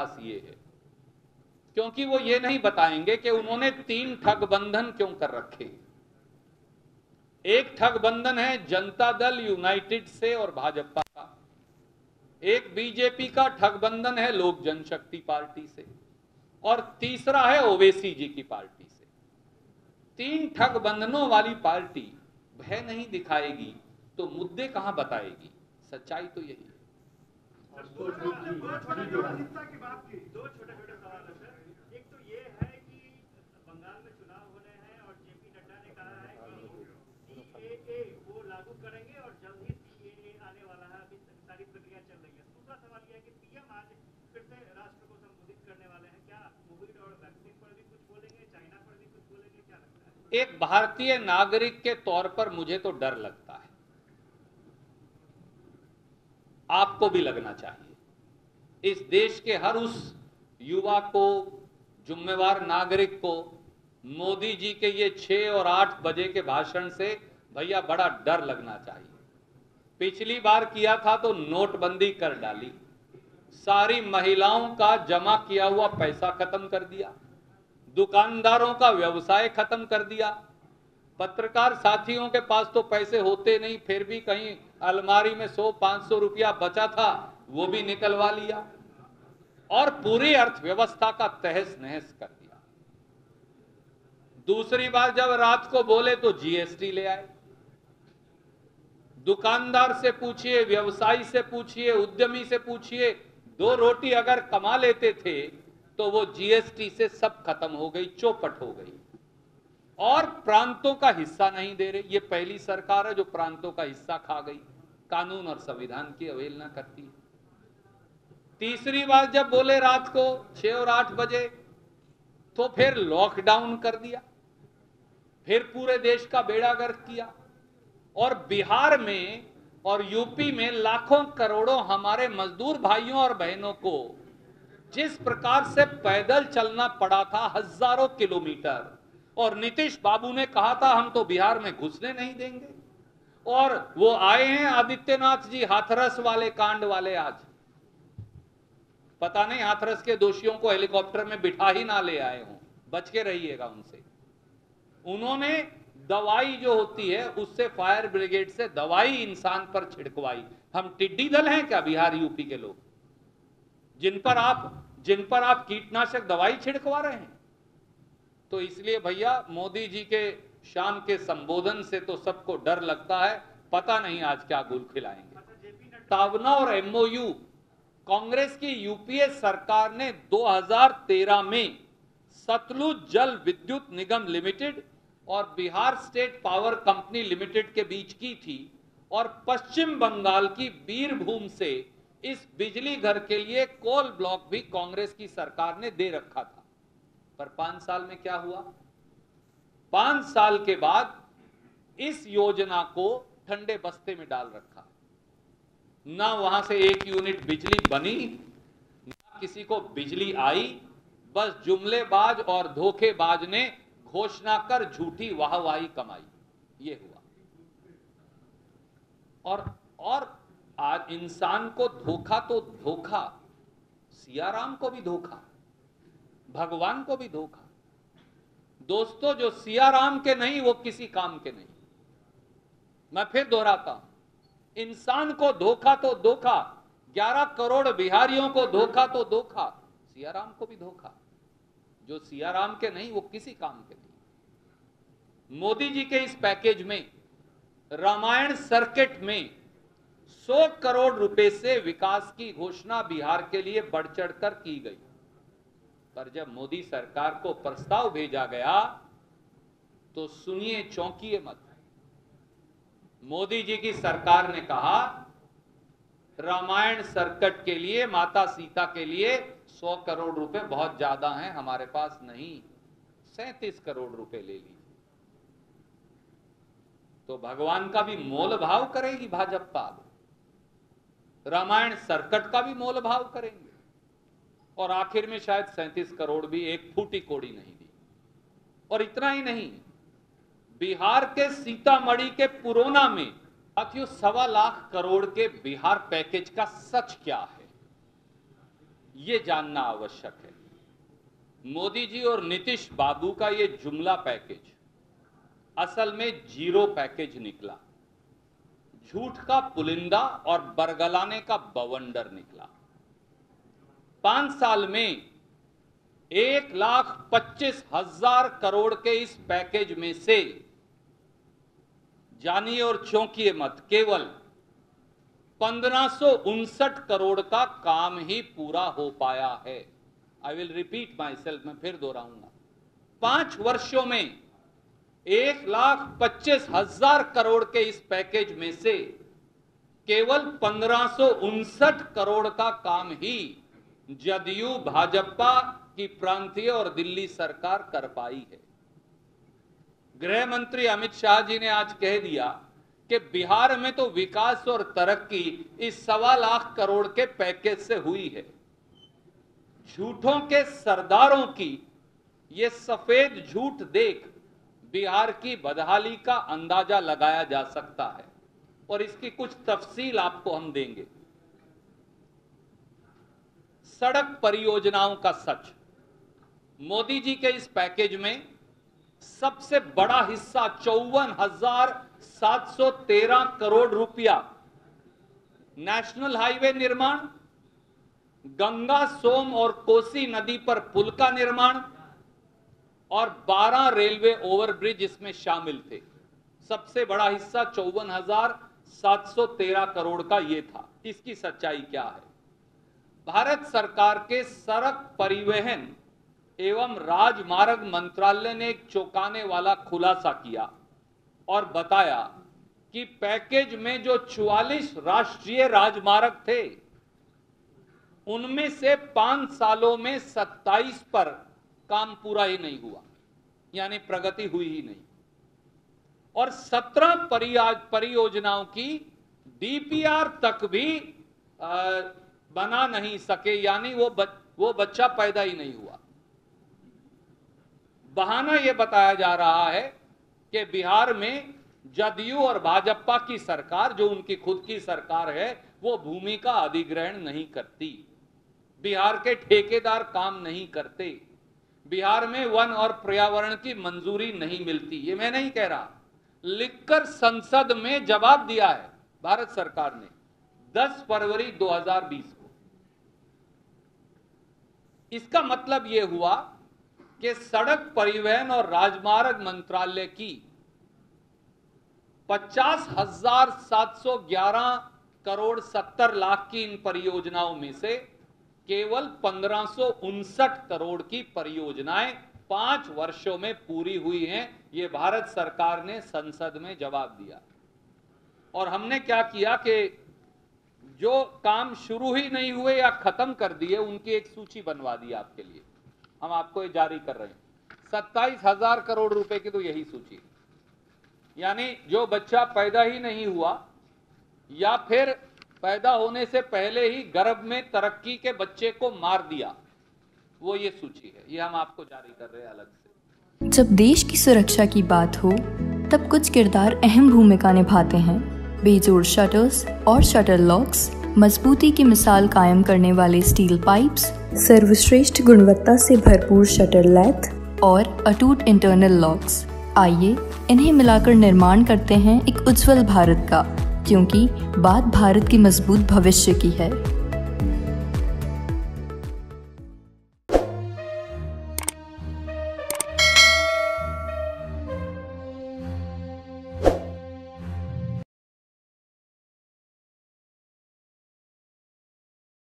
पास ये है, क्योंकि वो ये नहीं बताएंगे कि उन्होंने 3 ठग बंधन क्यों कर रखे। एक ठग बंधन है जनता दल यूनाइटेड से और भाजपा का, एक बीजेपी का ठग बंधन है लोक जनशक्ति पार्टी से, और तीसरा है ओवैसी जी की पार्टी से। 3 ठग बंधनों वाली पार्टी भय नहीं दिखाएगी तो मुद्दे कहां बताएगी। सच्चाई तो यही है। दो छोटे छोटे सवाल है सर। एक तो ये है कि बंगाल में चुनाव होने हैं और जेपी नड्डा ने कहा है कि सीएए वो लागू करेंगे और जल्द ही सीएए आने वाला है, अभी सारी प्रक्रिया चल रही है। दूसरा सवाल यह है कि पीएम आज फिर से राष्ट्र को संबोधित करने वाले हैं, क्या कोविड और वैक्सीन पर भी कुछ बोलेंगे, चाइना पर भी कुछ बोलेंगे, क्या लगता है? एक भारतीय नागरिक के तौर पर मुझे तो डर लगता है, आपको भी लगना चाहिए। इस देश के हर उस युवा को, जिम्मेवार नागरिक को मोदी जी के ये 6 और 8 बजे के भाषण से भैया बड़ा डर लगना चाहिए। पिछली बार किया था तो नोटबंदी कर डाली, सारी महिलाओं का जमा किया हुआ पैसा खत्म कर दिया, दुकानदारों का व्यवसाय खत्म कर दिया, पत्रकार साथियों के पास तो पैसे होते नहीं, फिर भी कहीं अलमारी में 100-500 रुपया बचा था वो भी निकलवा लिया, और पूरी अर्थव्यवस्था का तहस नहस कर दिया। दूसरी बार जब रात को बोले तो जीएसटी ले आए। दुकानदार से पूछिए, व्यवसायी से पूछिए, उद्यमी से पूछिए, 2 रोटी अगर कमा लेते थे तो वो जीएसटी से सब खत्म हो गई, चौपट हो गई। और प्रांतों का हिस्सा नहीं दे रहे। ये पहली सरकार है जो प्रांतों का हिस्सा खा गई, कानून और संविधान की अवहेलना करती है। तीसरी बार जब बोले रात को 6 और 8 बजे तो फिर लॉकडाउन कर दिया, फिर पूरे देश का बेड़ा गर्क किया, और बिहार में और यूपी में लाखों करोड़ों हमारे मजदूर भाइयों और बहनों को जिस प्रकार से पैदल चलना पड़ा था हजारों किलोमीटर, और नीतीश बाबू ने कहा था हम तो बिहार में घुसने नहीं देंगे, और वो आए हैं आदित्यनाथ जी हाथरस वाले कांड वाले। आज पता नहीं हाथरस के दोषियों को हेलीकॉप्टर में बिठा ही ना ले आए हों, बच के रहिएगा उनसे। उन्होंने दवाई जो होती है उससे, फायर ब्रिगेड से दवाई इंसान पर छिड़कवाई। हम टिड्डी दल हैं क्या बिहार यूपी के लोग, जिन पर आप कीटनाशक दवाई छिड़कवा रहे हैं? तो इसलिए भैया मोदी जी के शाम के संबोधन से तो सबको डर लगता है, पता नहीं आज क्या गुल खिलाएंगे। तावना और एमओयू कांग्रेस की यूपीए सरकार ने 2013 में सतलुज जल विद्युत निगम लिमिटेड और Bihar state power company limited के बीच की थी, और पश्चिम बंगाल की बीरभूम से इस बिजली घर के लिए कोल ब्लॉक भी कांग्रेस की सरकार ने दे रखा था। पर 5 साल में क्या हुआ? 5 साल के बाद इस योजना को ठंडे बस्ते में डाल रखा, ना वहां से 1 यूनिट बिजली बनी, ना किसी को बिजली आई, बस जुमलेबाज और धोखेबाज ने घोषणा कर झूठी वाहवाही कमाई, ये हुआ। और आज इंसान को धोखा तो धोखा, सियाराम को भी धोखा, भगवान को भी धोखा। दोस्तों, जो सियाराम के नहीं वो किसी काम के नहीं। मैं फिर दोहराता हूं, इंसान को धोखा तो धोखा, 11 करोड़ बिहारियों को धोखा तो धोखा, सियाराम को भी धोखा। जो सियाराम के नहीं वो किसी काम के नहीं। मोदी जी के इस पैकेज में रामायण सर्किट में 100 करोड़ रुपए से विकास की घोषणा बिहार के लिए बढ़ चढ़कर की गई, पर जब मोदी सरकार को प्रस्ताव भेजा गया तो सुनिए, चौंकिए मत। मोदी जी की सरकार ने कहा रामायण सर्किट के लिए, माता सीता के लिए 100 करोड़ रुपए बहुत ज्यादा हैं, हमारे पास नहीं, 37 करोड़ रुपए ले लीजिए। तो भगवान का भी मोल भाव करेगी भाजपा, रामायण सर्किट का भी मोल भाव करेंगे, और आखिर में शायद 37 करोड़ भी एक फूटी कोड़ी नहीं दी। और इतना ही नहीं, बिहार के सीतामढ़ी के पुरोना में साथियों 1.25 लाख करोड़ के बिहार पैकेज का सच क्या है? ये जानना आवश्यक है। मोदी जी और नीतीश बाबू का ये जुमला पैकेज असल में जीरो पैकेज निकला, झूठ का पुलिंदा और बरगलाने का बवंडर निकला। 5 साल में 1,25,000 करोड़ के इस पैकेज में से जानिए और चौंकिए मत, केवल 1559 करोड़ का काम ही पूरा हो पाया है। I will repeat my self, मैं फिर दोहराऊंगा। 5 वर्षों में 1,25,000 करोड़ के इस पैकेज में से केवल 1559 करोड़ का काम ही जदयू भाजपा की प्रांतीय और दिल्ली सरकार कर पाई है। गृह मंत्री अमित शाह जी ने आज कह दिया कि बिहार में तो विकास और तरक्की इस 1.25 लाख करोड़ के पैकेज से हुई है। झूठों के सरदारों की ये सफेद झूठ देख बिहार की बदहाली का अंदाजा लगाया जा सकता है और इसकी कुछ तफसील आपको हम देंगे। सड़क परियोजनाओं का सच, मोदी जी के इस पैकेज में सबसे बड़ा हिस्सा 54,713 करोड़ रुपया नेशनल हाईवे निर्माण, गंगा, सोम और कोसी नदी पर पुल का निर्माण और 12 रेलवे ओवरब्रिज इसमें शामिल थे। सबसे बड़ा हिस्सा 54,713 करोड़ का ये था। इसकी सच्चाई क्या है? भारत सरकार के सड़क परिवहन एवं राजमार्ग मंत्रालय ने एक चौंकाने वाला खुलासा किया और बताया कि पैकेज में जो 44 राष्ट्रीय राजमार्ग थे उनमें से 5 सालों में 27 पर काम पूरा ही नहीं हुआ, यानी प्रगति हुई ही नहीं, और 17 परियोजनाओं की डीपीआर तक भी बना नहीं सके, यानी वो बच्चा पैदा ही नहीं हुआ। बहाना यह बताया जा रहा है कि बिहार में जदयू और भाजपा की सरकार, जो उनकी खुद की सरकार है, वो भूमि का अधिग्रहण नहीं करती, बिहार के ठेकेदार काम नहीं करते, बिहार में वन और पर्यावरण की मंजूरी नहीं मिलती। ये मैं नहीं कह रहा, लिखकर संसद में जवाब दिया है भारत सरकार ने 10 फरवरी 2020 को। इसका मतलब यह हुआ कि सड़क परिवहन और राजमार्ग मंत्रालय की 50,711 करोड़ 70 लाख की इन परियोजनाओं में से केवल 1559 करोड़ की परियोजनाएं 5 वर्षों में पूरी हुई हैं। ये भारत सरकार ने संसद में जवाब दिया। और हमने क्या किया कि जो काम शुरू ही नहीं हुए या खत्म कर दिए उनकी एक सूची बनवा दी आपके लिए, हम आपको ये जारी कर रहे हैं। 27,000 करोड़ रुपए की तो यही सूची, यानी जो बच्चा पैदा ही नहीं हुआ या फिर पैदा होने से पहले ही गर्भ में तरक्की के बच्चे को मार दिया, वो ये सूची है। ये हम आपको जारी कर रहे हैं अलग से। जब देश की सुरक्षा की बात हो तब कुछ किरदार अहम भूमिका निभाते हैं। बेजोड़ शटर्स और शटर लॉक्स, मजबूती की मिसाल कायम करने वाले स्टील पाइप्स, सर्वश्रेष्ठ गुणवत्ता से भरपूर शटर लैथ और अटूट इंटरनल लॉक्स। आइए इन्हें मिलाकर निर्माण करते हैं एक उज्जवल भारत का, क्योंकि बात भारत की मजबूत भविष्य की है।